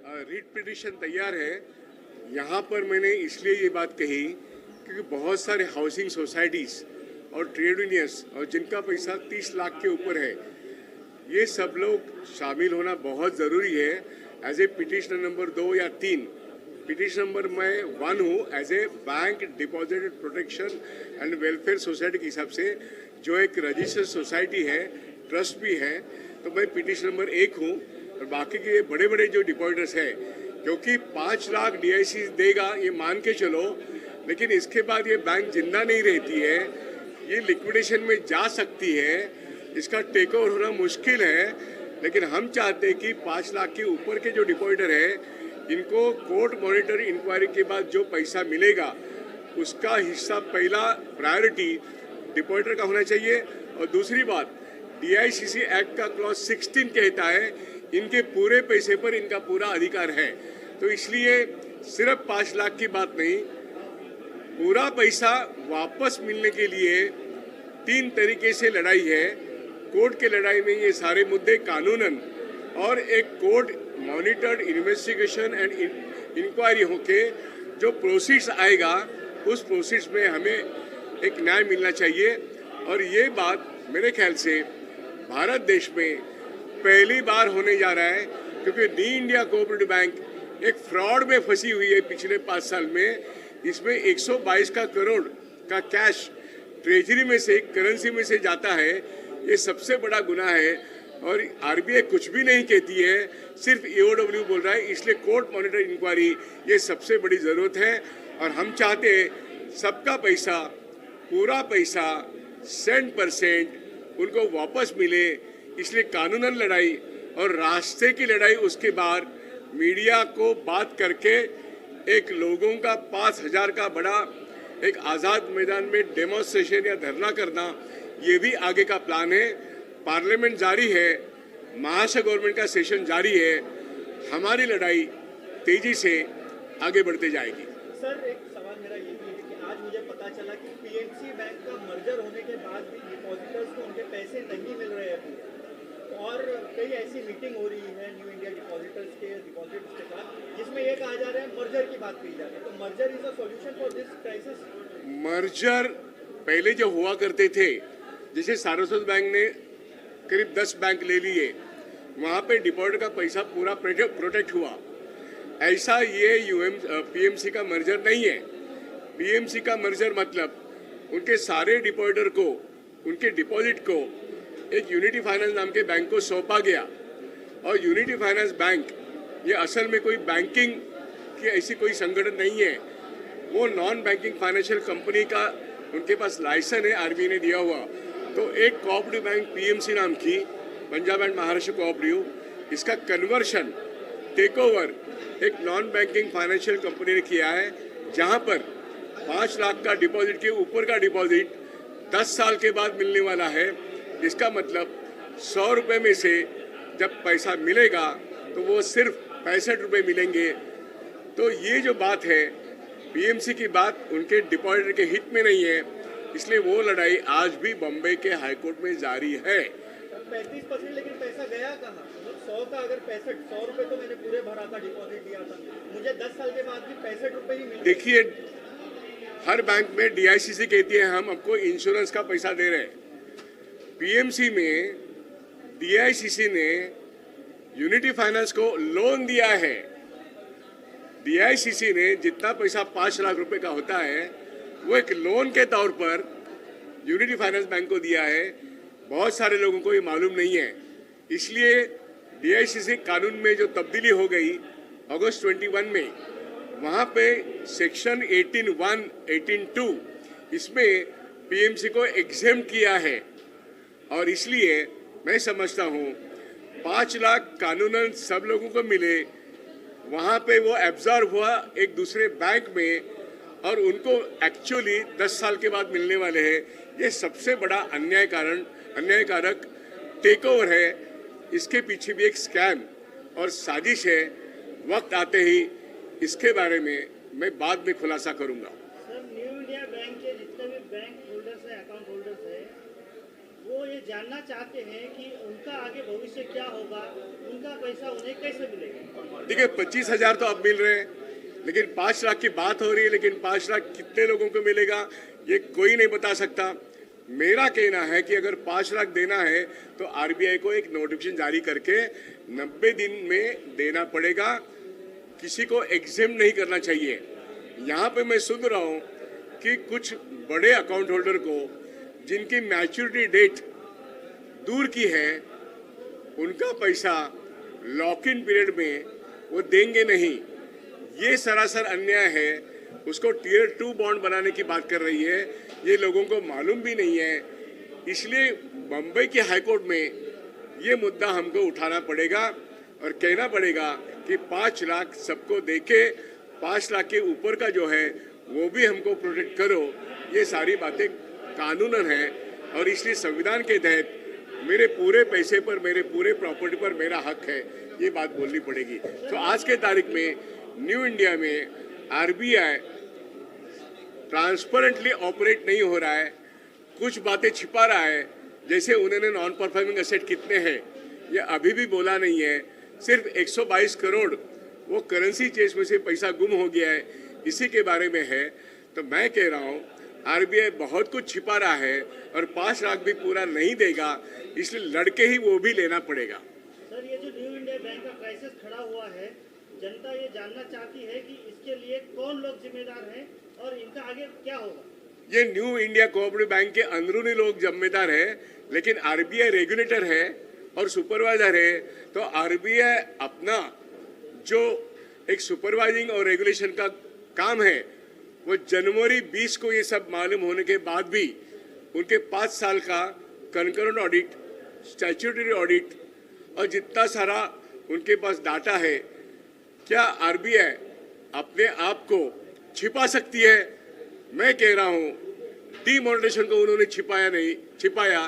REET petition तैयार है। यहाँ पर मैंने इसलिए ये बात कही क्योंकि बहुत सारे हाउसिंग सोसाइटीज़ और ट्रेड यूनियंस और जिनका पैसा 30 लाख के ऊपर है, ये सब लोग शामिल होना बहुत ज़रूरी है। एज ए पिटिशनर नंबर 2 या 3, पिटिशन नंबर मैं 1 हूँ as a bank deposit protection and welfare society के हिसाब से, जो एक रजिस्टर्ड सोसाइटी है, ट्रस्ट भी है, तो मैं पिटिशन नंबर 1 हूँ। और बाकी के बड़े बड़े जो डिपॉजिटर्स हैं, क्योंकि 5 लाख DIC देगा ये मान के चलो, लेकिन इसके बाद ये बैंक जिंदा नहीं रहती है, ये लिक्विडेशन में जा सकती है, इसका टेक ओवर होना मुश्किल है। लेकिन हम चाहते हैं कि 5 लाख के ऊपर के जो डिपॉजिटर है, इनको कोर्ट मॉनिटर इंक्वायरी के बाद जो पैसा मिलेगा उसका हिस्सा पहला प्रायोरिटी डिपॉजिटर का होना चाहिए। और दूसरी बात, DICC एक्ट का क्लॉज 16 कहता है इनके पूरे पैसे पर इनका पूरा अधिकार है। तो इसलिए सिर्फ 5 लाख की बात नहीं, पूरा पैसा वापस मिलने के लिए 3 तरीके से लड़ाई है। कोर्ट के लड़ाई में ये सारे मुद्दे कानूनन और एक court monitored investigation and inquiry होके जो प्रोसीड्स आएगा, उस प्रोसीड्स में हमें एक न्याय मिलना चाहिए। और ये बात मेरे ख्याल से भारत देश में पहली बार होने जा रहा है, क्योंकि नी इंडिया कोऑपरेटिव बैंक एक फ्रॉड में फंसी हुई है पिछले 5 साल में। इसमें 122 करोड़ का कैश ट्रेजरी में से, करेंसी में से जाता है। ये सबसे बड़ा गुनाह है और RBI कुछ भी नहीं कहती है, सिर्फ EOW बोल रहा है। इसलिए कोर्ट मॉनिटर इंक्वायरी ये सबसे बड़ी ज़रूरत है। और हम चाहते सबका पैसा, पूरा पैसा 100% उनको वापस मिले। इसलिए कानूनन लड़ाई और रास्ते की लड़ाई, उसके बाद मीडिया को बात करके एक लोगों का 5,000 का बड़ा एक आज़ाद मैदान में डेमोन्स्ट्रेशन या धरना करना, ये भी आगे का प्लान है। पार्लियामेंट जारी है, महाराष्ट्र गवर्नमेंट का सेशन जारी है, हमारी लड़ाई तेजी से आगे बढ़ते जाएगी। सर, एक सवाल मेरा ये भी है कि आज मुझे पता चला कि PMC बैंक का मर्जर होने के बाद भी डिपॉजिटर्स को उनके पैसे नहीं मिल रहे हैं और कई ऐसी मीटिंग हो रही है न्यू इंडिया डिपॉजिटर्स के साथ, जिसमें ये कहा जा रहा है, मर्जर की बात की जा रही है। तो merger is a solution for this crisis? Merger पहले जो हुआ करते थे, जैसे सारस्वत बैंक ने करीब 10 बैंक ले लिए, वहाँ पे डिपॉजिटर का पैसा पूरा प्रोटेक्ट हुआ। ऐसा ये PMC का मर्जर नहीं है। PMC का मर्जर मतलब उनके सारे डिपॉजिटर को, उनके डिपॉजिट को एक यूनिटी फाइनेंस नाम के बैंक को सौंपा गया। और यूनिटी फाइनेंस बैंक ये असल में कोई बैंकिंग की ऐसी कोई संगठन नहीं है, वो नॉन बैंकिंग फाइनेंशियल कंपनी का उनके पास लाइसेंस है, RBI ने दिया हुआ। तो एक कोऑपरेटिव बैंक PMC नाम की, पंजाब एंड महाराष्ट्र कोऑपरेटिव, इसका कन्वर्शन, टेक ओवर एक नॉन बैंकिंग फाइनेंशियल कंपनी ने किया है, जहां पर 5 लाख का डिपॉजिट के ऊपर का डिपॉजिट 10 साल के बाद मिलने वाला है। इसका मतलब 100 रुपये में से जब पैसा मिलेगा तो वो सिर्फ 65 रुपये मिलेंगे। तो ये जो बात है, PMC की बात उनके डिपॉजिटर के हित में नहीं है, इसलिए वो लड़ाई आज भी बम्बई के हाईकोर्ट में जारी है। 35%, लेकिन पैसा गया कहाँ? 100 का अगर 100 रुपये तो मैंने पूरे भरा था, डिपॉजिट दिया था, मुझे 10 साल के बाद भी 65 रुपये ही मिले। देखिए, हर बैंक में DICC कहती है हम आपको इंश्योरेंस का पैसा दे रहे हैं। PMC में DICC ने यूनिटी फाइनेंस को लोन दिया है। DICC ने जितना पैसा 5 लाख रुपए का होता है, वो एक लोन के तौर पर यूनिटी फाइनेंस बैंक को दिया है। बहुत सारे लोगों को ये मालूम नहीं है। इसलिए DICC कानून में जो तब्दीली हो गई अगस्त 21 में, वहाँ पे सेक्शन 18(1), 18(2) इसमें PMC को एग्जेम्प्ट किया है। और इसलिए मैं समझता हूँ 5 लाख कानूनन सब लोगों को मिले, वहाँ पे वो एब्जॉर्ब हुआ एक दूसरे बैंक में, और उनको एक्चुअली 10 साल के बाद मिलने वाले हैं। ये सबसे बड़ा अन्यायकारक टेक ओवर है। इसके पीछे भी एक स्कैम और साजिश है। वक्त आते ही इसके बारे में मैं बाद में खुलासा करूंगा। सर, न्यू इंडिया बैंक के जितने भी बैंक होल्डर्स हैं, अकाउंट होल्डर्स हैं, वो ये ये जानना चाहते हैं कि उनका आगे भविष्य क्या होगा, उनका पैसा उन्हें कैसे मिलेगा। देखिए 25,000 तो अब मिल रहे हैं, लेकिन 5 लाख की बात हो रही है, लेकिन 5 लाख कितने लोगों को मिलेगा ये कोई नहीं बता सकता। मेरा कहना है कि अगर 5 लाख देना है तो आरबीआई को एक नोटिफिकेशन जारी करके 90 दिन में देना पड़ेगा, किसी को एग्जेम नहीं करना चाहिए। यहाँ पे मैं सुन रहा हूँ कि कुछ बड़े अकाउंट होल्डर को जिनकी मैच्योरिटी डेट दूर की है, उनका पैसा लॉक इन पीरियड में वो देंगे नहीं। ये सरासर अन्याय है। उसको टियर 2 बॉन्ड बनाने की बात कर रही है, ये लोगों को मालूम भी नहीं है। इसलिए बम्बई की हाईकोर्ट में ये मुद्दा हमको उठाना पड़ेगा और कहना पड़ेगा कि 5 लाख सबको देके 5 लाख के ऊपर का जो है वो भी हमको प्रोटेक्ट करो। ये सारी बातें कानूनन है और इसलिए संविधान के तहत मेरे पूरे पैसे पर, मेरे पूरे प्रॉपर्टी पर मेरा हक है, ये बात बोलनी पड़ेगी। तो आज के तारीख में न्यू इंडिया में आरबीआई ट्रांसपेरेंटली ऑपरेट नहीं हो रहा है, कुछ बातें छिपा रहा है। जैसे उन्होंने नॉन परफॉर्मिंग एसेट कितने हैं ये अभी भी बोला नहीं है। सिर्फ 122 करोड़ वो करेंसी चेंज में से पैसा गुम हो गया है, इसी के बारे में है। तो मैं कह रहा हूँ आरबीआई बहुत कुछ छिपा रहा है और 5 लाख भी पूरा नहीं देगा, इसलिए लड़के ही वो भी लेना पड़ेगा। सर, ये जो न्यू इंडिया बैंक का क्राइसिस खड़ा हुआ है, जनता ये जानना चाहती है कि इसके लिए कौन लोग जिम्मेदार हैं और इनका आगे क्या होगा। ये न्यू इंडिया कोऑपरेटिव बैंक के अंदरूनी लोग जिम्मेदार है, लेकिन आरबीआई रेगुलेटर है और सुपरवाइजर है। तो आरबीआई अपना जो एक सुपरवाइजिंग और रेगुलेशन का काम है, वो जनवरी 20 को ये सब मालूम होने के बाद भी उनके 5 साल का कंकरेंट ऑडिट, स्टैट्यूटरी ऑडिट और जितना सारा उनके पास डाटा है, क्या आरबीआई अपने आप को छिपा सकती है? मैं कह रहा हूँ डीमोनेटाइजेशन को उन्होंने छिपाया,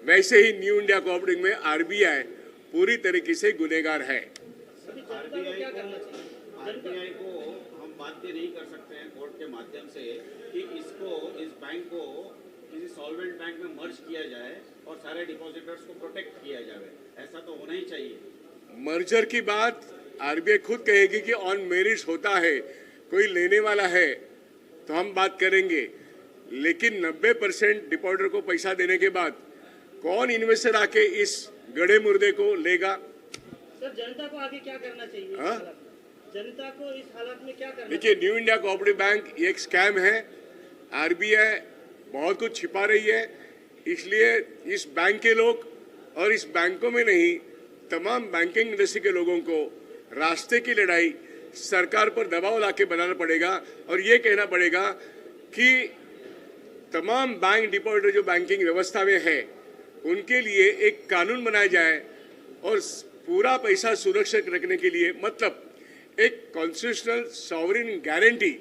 वैसे ही न्यू इंडिया कोऑपरेटिव में आरबीआई पूरी तरीके से गुनहगार है। आरबीआई को हम बाध्य नहीं कर सकते हैं कोर्ट के माध्यम से कि इस बैंक को किसी सॉल्वेंट बैंक में मर्ज किया जाए और सारे डिपॉजिटर्स को प्रोटेक्ट किया जाए, ऐसा तो होना ही चाहिए। मर्जर की बात आरबीआई खुद कहेगी कि ऑन मेरिट्स होता है, कोई लेने वाला है तो हम बात करेंगे, लेकिन 90% डिपॉजिटर को पैसा देने के बाद कौन इन्वेस्टर आके इस गड़े मुर्दे को लेगा? सर, जनता को आगे क्या करना चाहिए? हाँ? जनता को इस हालत में क्या करना देखिए, न्यू इंडिया कोऑपरेटिव बैंक एक स्कैम है। आरबीआई बहुत कुछ छिपा रही है, इसलिए इस बैंक के लोग और इस बैंकों में नहीं, तमाम बैंकिंग इंडस्ट्री के लोगों को रास्ते की लड़ाई सरकार पर दबाव लाके बनाना पड़ेगा और ये कहना पड़ेगा कि तमाम बैंक डिपॉजिटर जो बैंकिंग व्यवस्था में है उनके लिए एक कानून बनाया जाए और पूरा पैसा सुरक्षित रखने के लिए, मतलब एक कॉन्स्टिट्यूशनल सॉवरेन गारंटी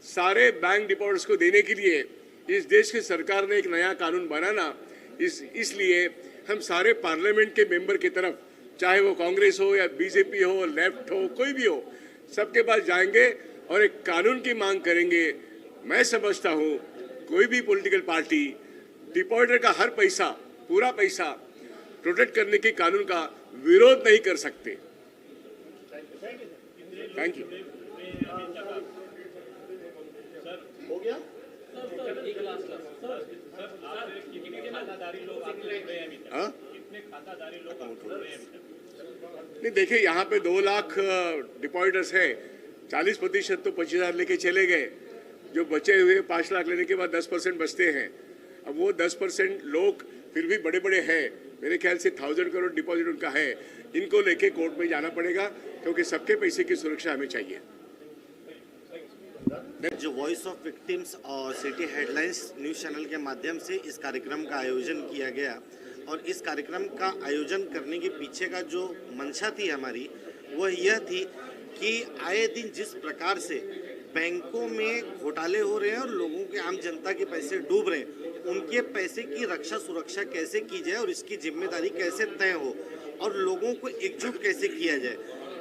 सारे बैंक डिपॉजिटर्स को देने के लिए इस देश की सरकार ने एक नया कानून बनाना। इसलिए हम सारे पार्लियामेंट के मेंबर की तरफ, चाहे वो कांग्रेस हो या बीजेपी हो, लेफ्ट हो, कोई भी हो, सबके पास जाएंगे और एक कानून की मांग करेंगे। मैं समझता हूँ कोई भी पॉलिटिकल पार्टी डिपॉजिटर का हर पैसा, पूरा पैसा प्रोटेक्ट करने के कानून का विरोध नहीं कर सकते। Thank you. हो गया? हाँ? नहीं, देखिए यहाँ पे 2 लाख डिपॉजिटर्स है, 40% तो 25,000 लेके चले गए। जो बचे हुए 5 लाख लेने के बाद 10% बचते हैं। अब वो 10% लोग फिर भी बड़े बड़े हैं, मेरे ख्याल से 1000 करोड़ डिपॉजिट उनका है, इनको लेके कोर्ट में जाना पड़ेगा क्योंकि सबके पैसे की सुरक्षा हमें चाहिए। जो वॉइस ऑफ विक्टिम्स और सिटी हेडलाइंस न्यूज़ चैनल के माध्यम से इस कार्यक्रम का आयोजन किया गया और इस कार्यक्रम का आयोजन करने के पीछे का जो मंशा थी हमारी, वह यह थी कि आए दिन जिस प्रकार से बैंकों में घोटाले हो रहे हैं और लोगों के, आम जनता के पैसे डूब रहे हैं, उनके पैसे की रक्षा सुरक्षा कैसे की जाए और इसकी जिम्मेदारी कैसे तय हो और लोगों को एकजुट कैसे किया जाए।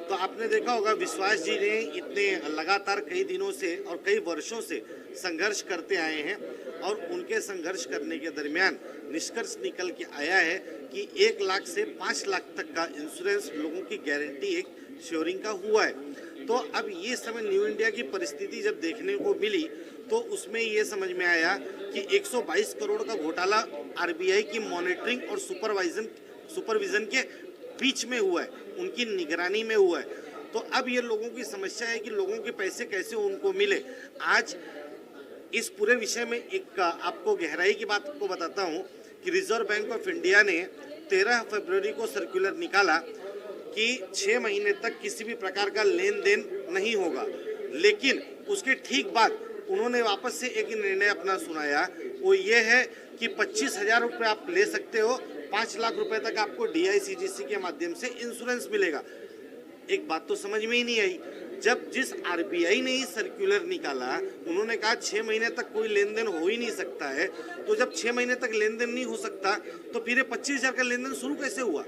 तो आपने देखा होगा विश्वास जी ने इतने लगातार कई दिनों से और कई वर्षों से संघर्ष करते आए हैं और उनके संघर्ष करने के दरमियान निष्कर्ष निकल के आया है कि 1 लाख से 5 लाख तक का इंश्योरेंस लोगों की गारंटी एक श्योरिंग का हुआ है। तो अब ये समय न्यू इंडिया की परिस्थिति जब देखने को मिली तो उसमें ये समझ में आया कि 122 करोड़ का घोटाला आरबीआई की मॉनिटरिंग और सुपरविजन के बीच में हुआ है, उनकी निगरानी में हुआ है। तो अब ये लोगों की समस्या है कि लोगों के पैसे कैसे उनको मिले। आज इस पूरे विषय में एक आपको गहराई की बात को बताता हूँ कि रिजर्व बैंक ऑफ इंडिया ने 13 फरवरी को सर्कुलर निकाला कि 6 महीने तक किसी भी प्रकार का लेन देन नहीं होगा, लेकिन उसके ठीक बाद उन्होंने वापस से एक निर्णय अपना सुनाया, वो ये है कि 25,000 रुपये आप ले सकते हो, 5 लाख रुपए तक आपको DICGC के माध्यम से इंश्योरेंस मिलेगा। एक बात तो समझ में ही नहीं आई, जब जिस आरबीआई ने ही सर्कुलर निकाला उन्होंने कहा 6 महीने तक कोई लेन देन हो ही नहीं सकता है, तो जब 6 महीने तक लेन देन नहीं हो सकता तो फिर ये 25,000 का लेन देन शुरू कैसे हुआ?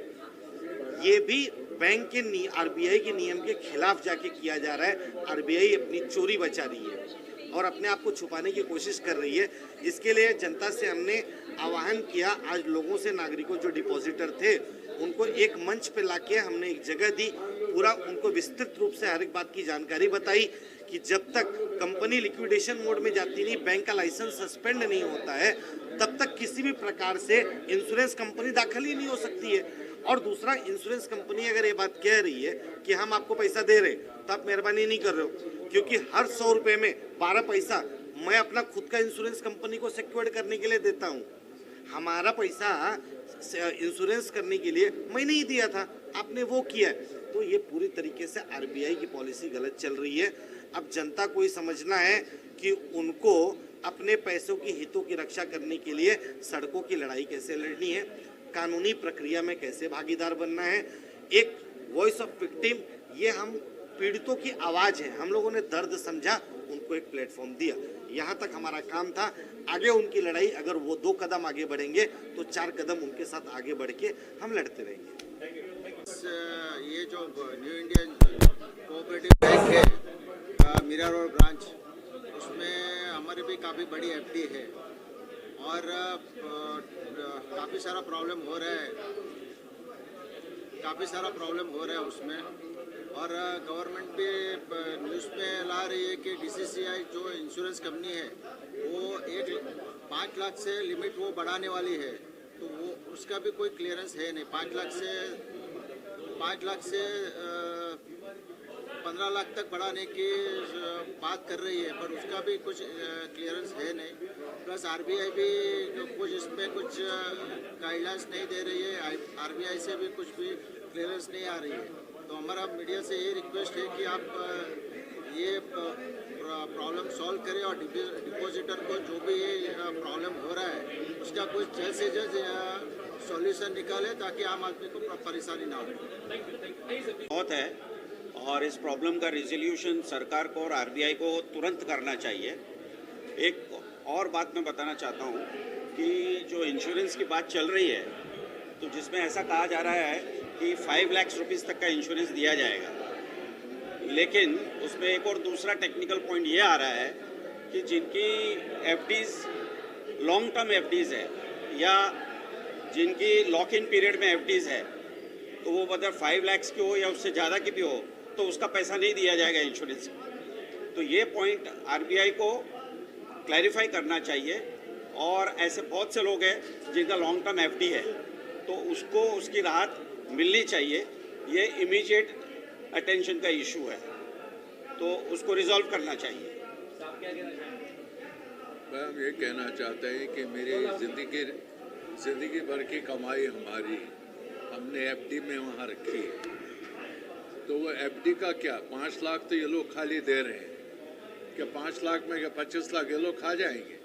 ये भी बैंक के आरबीआई के नियम के खिलाफ जाके किया जा रहा है। आरबीआई अपनी चोरी बचा रही है और अपने आप को छुपाने की कोशिश कर रही है। इसके लिए जनता से हमने आह्वान किया, आज लोगों से, नागरिकों जो डिपॉजिटर थे उनको एक मंच पे लाके हमने एक जगह दी, पूरा उनको विस्तृत रूप से हर एक बात की जानकारी बताई कि जब तक कंपनी लिक्विडेशन मोड में जाती नहीं, बैंक का लाइसेंस सस्पेंड नहीं होता है, तब तक किसी भी प्रकार से इंश्योरेंस कंपनी दाखिल ही नहीं हो सकती है। और दूसरा, इंश्योरेंस कंपनी अगर ये बात कह रही है कि हम आपको पैसा दे रहे तो आप मेहरबानी नहीं कर रहे हो, क्योंकि हर 100 रुपये में 12 पैसा मैं अपना खुद का इंश्योरेंस कंपनी को सिक्योर्ड करने के लिए देता हूँ। हमारा पैसा इंश्योरेंस करने के लिए मैं नहीं दिया था, आपने वो किया है। तो ये पूरी तरीके से आरबीआई की पॉलिसी गलत चल रही है। अब जनता को ही समझना है कि उनको अपने पैसों की हितों की रक्षा करने के लिए सड़कों की लड़ाई कैसे लड़नी है, कानूनी प्रक्रिया में कैसे भागीदार बनना है। एक वॉइस ऑफ विक्टिम, ये हम पीड़ितों की आवाज़ है, हम लोगों ने दर्द समझा, उनको एक प्लेटफॉर्म दिया। यहाँ तक हमारा काम था। आगे उनकी लड़ाई, अगर वो 2 कदम आगे बढ़ेंगे तो 4 कदम उनके साथ आगे बढ़ के हम लड़ते रहेंगे। ये जो न्यू इंडियन कोऑपरेटिव बैंक है मीरा रोड ब्रांच, उसमें हमारी भी काफ़ी बड़ी एफडी है और काफ़ी सारा प्रॉब्लम हो रहा है उसमें। और गवर्नमेंट भी न्यूज़ में ला रही है कि DCCI जो इंश्योरेंस कंपनी है वो 5 लाख से लिमिट वो बढ़ाने वाली है, तो वो उसका भी कोई क्लियरेंस है नहीं। 5 लाख से 15 लाख तक बढ़ाने की बात कर रही है, पर उसका भी कुछ क्लियरेंस है नहीं। प्लस आरबीआई भी कुछ इसमें कुछ गाइडलाइंस नहीं दे रही है, आरबीआई से भी कुछ भी क्लियरेंस नहीं आ रही है। तो हमारा मीडिया से ये रिक्वेस्ट है कि आप ये प्रॉब्लम सॉल्व करें और डिपॉजिटर को जो भी ये प्रॉब्लम हो रहा है उसका कोई जल्द से जल्द सॉल्यूशन निकाले ताकि आम आदमी को परेशानी ना हो। बहुत है और इस प्रॉब्लम का रिजोल्यूशन सरकार को और आरबीआई को तुरंत करना चाहिए। एक और बात मैं बताना चाहता हूँ कि जो इंश्योरेंस की बात चल रही है, तो जिसमें ऐसा कहा जा रहा है कि 5 लाख रुपीस तक का इंश्योरेंस दिया जाएगा, लेकिन उसमें एक और दूसरा टेक्निकल पॉइंट ये आ रहा है कि जिनकी एफडीज लॉन्ग टर्म एफडीज है या जिनकी लॉक इन पीरियड में एफडीज है, तो वो मतलब 5 लाख की हो या उससे ज़्यादा की भी हो, तो उसका पैसा नहीं दिया जाएगा इंश्योरेंस। तो ये पॉइंट आरबीआई को क्लैरिफाई करना चाहिए। और ऐसे बहुत से लोग हैं जिनका लॉन्ग टर्म एफडी है, तो उसको उसकी राहत मिलनी चाहिए। ये इमीडिएट अटेंशन का इशू है, तो उसको रिजॉल्व करना चाहिए। हम ये कहना चाहते हैं कि मेरी ज़िंदगी भर की कमाई हमने एफडी में वहाँ रखी है, तो वो एफडी का क्या 5 लाख तो ये लोग खाली दे रहे हैं, क्या 5 लाख में क्या 25 लाख ये लोग खा जाएंगे?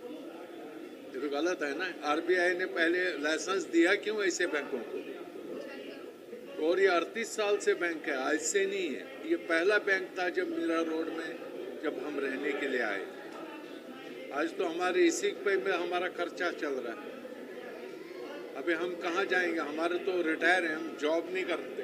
ये तो गलत है ना। आरबीआई ने पहले लाइसेंस दिया क्यों ऐसे बैंकों को? और ये 38 साल से बैंक है, आज से नहीं है। ये पहला बैंक था जब मीरा रोड में जब हम रहने के लिए आए। आज तो हमारे इसी पे में हमारा खर्चा चल रहा है। अभी हम कहाँ जाएंगे? हमारे तो रिटायर हैं, हम जॉब नहीं करते।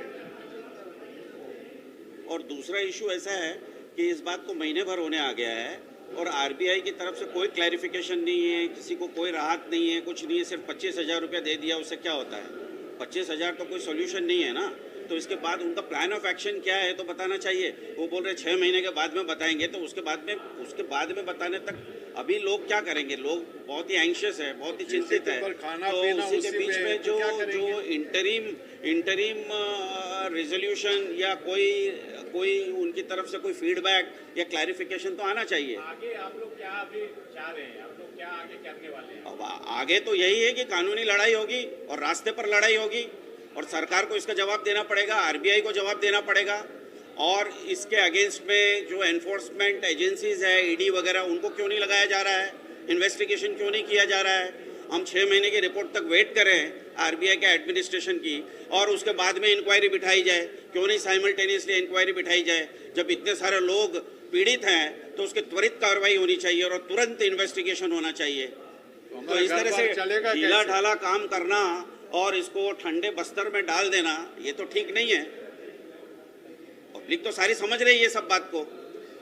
और दूसरा इशू ऐसा है कि इस बात को महीने भर होने आ गया है और आरबीआई की तरफ से कोई क्लैरिफिकेशन नहीं है, किसी को कोई राहत नहीं है, कुछ नहीं है। सिर्फ 25,000 रुपया दे दिया, उससे क्या होता है? 25,000 तो कोई सोल्यूशन नहीं है ना। तो इसके बाद उनका प्लान ऑफ एक्शन क्या है तो बताना चाहिए। वो बोल रहे 6 महीने के बाद में बताएंगे, तो उसके बाद में बताने तक अभी लोग क्या करेंगे? लोग बहुत ही एंशियस है, बहुत ही चिंतित है। तो उसी के बीच में जो इंटरिम रेजोल्यूशन या कोई उनकी तरफ से कोई फीडबैक या क्लैरिफिकेशन तो आना चाहिए। आगे आप लोग क्या अभी चाह रहे हैं? आप लोग क्या आगे करने वाले हैं? अब आगे तो यही है कि कानूनी लड़ाई होगी और रास्ते पर लड़ाई होगी और सरकार को इसका जवाब देना पड़ेगा, आरबीआई को जवाब देना पड़ेगा। और इसके अगेंस्ट में जो एनफोर्समेंट एजेंसीज है, ईडी वगैरह, उनको क्यों नहीं लगाया जा रहा है? इन्वेस्टिगेशन क्यों नहीं किया जा रहा है? हम 6 महीने की रिपोर्ट तक वेट करें आरबीआई के एडमिनिस्ट्रेशन की और उसके बाद में इंक्वायरी बिठाई जाए। क्यों नहीं साइमल्टेनियसली इंक्वायरी बिठाई जाए? जब इतने सारे लोग पीड़ित हैं तो उसकी त्वरित कार्रवाई होनी चाहिए और तुरंत इन्वेस्टिगेशन होना चाहिए। तो इस तरह से ढीला ढाला काम करना और इसको ठंडे बस्तर में डाल देना, ये तो ठीक नहीं है। पब्लिक तो सारी समझ रही है सब बात को।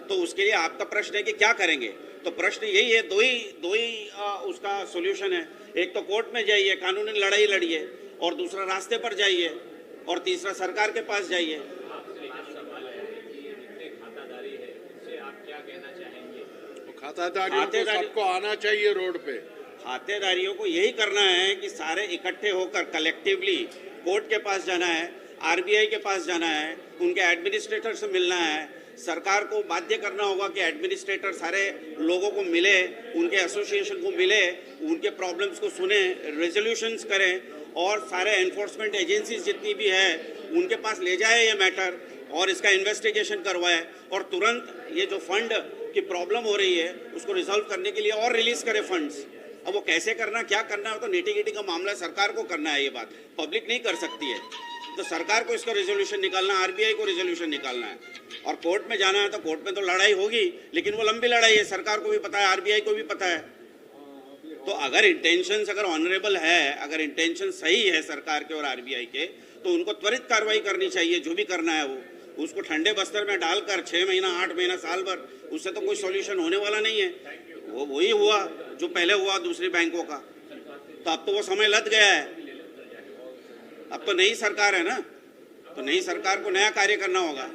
तो उसके लिए आपका प्रश्न है कि क्या करेंगे? तो प्रश्न यही है, दो ही उसका सॉल्यूशन है। एक तो कोर्ट में जाइए, कानूनी लड़ाई लड़िए, और दूसरा रास्ते पर जाइए, और तीसरा सरकार के पास जाइए। आपसे एक सवाल है कि जितने खातादारी है उससे आप क्या कहना चाहेंगे? खातादारियों को सबको आना चाहिए रोड पे। खातेदारियों को यही करना है कि सारे इकट्ठे होकर कलेक्टिवली कोर्ट के पास जाना है, आरबीआई के पास जाना है, उनके एडमिनिस्ट्रेटर से मिलना है। सरकार को बाध्य करना होगा कि एडमिनिस्ट्रेटर सारे लोगों को मिले, उनके एसोसिएशन को मिले, उनके प्रॉब्लम्स को सुने, रेजोल्यूशंस करें और सारे एनफोर्समेंट एजेंसीज जितनी भी है उनके पास ले जाए ये मैटर और इसका इन्वेस्टिगेशन करवाए और तुरंत ये जो फंड की प्रॉब्लम हो रही है उसको रिजॉल्व करने के लिए और रिलीज करे फंड्स। अब वो कैसे करना, क्या करना है, तो नीटी गिटी का मामला है, सरकार को करना है। ये बात पब्लिक नहीं कर सकती है। तो सरकार को इसका रेजोल्यूशन निकालना, आरबीआई को रेजोल्यूशन निकालना है और कोर्ट में जाना है। तो कोर्ट में तो लड़ाई होगी, लेकिन वो लंबी लड़ाई है, सरकार को भी पता है, आरबीआई को भी पता है। तो अगर इंटेंशंस अगर ऑनरेबल है, अगर इंटेंशन सही है सरकार के और आरबीआई के, तो उनको त्वरित कार्रवाई करनी चाहिए। जो भी करना है वो उसको ठंडे बस्तर में डालकर 6 महीना, 8 महीना, साल भर, उससे तो कोई सॉल्यूशन होने वाला नहीं है। वो वही हुआ जो पहले हुआ दूसरी बैंकों का। तो अब तो वो समय लद गया है। अब तो नई सरकार है ना, तो नई सरकार को नया कार्य करना होगा।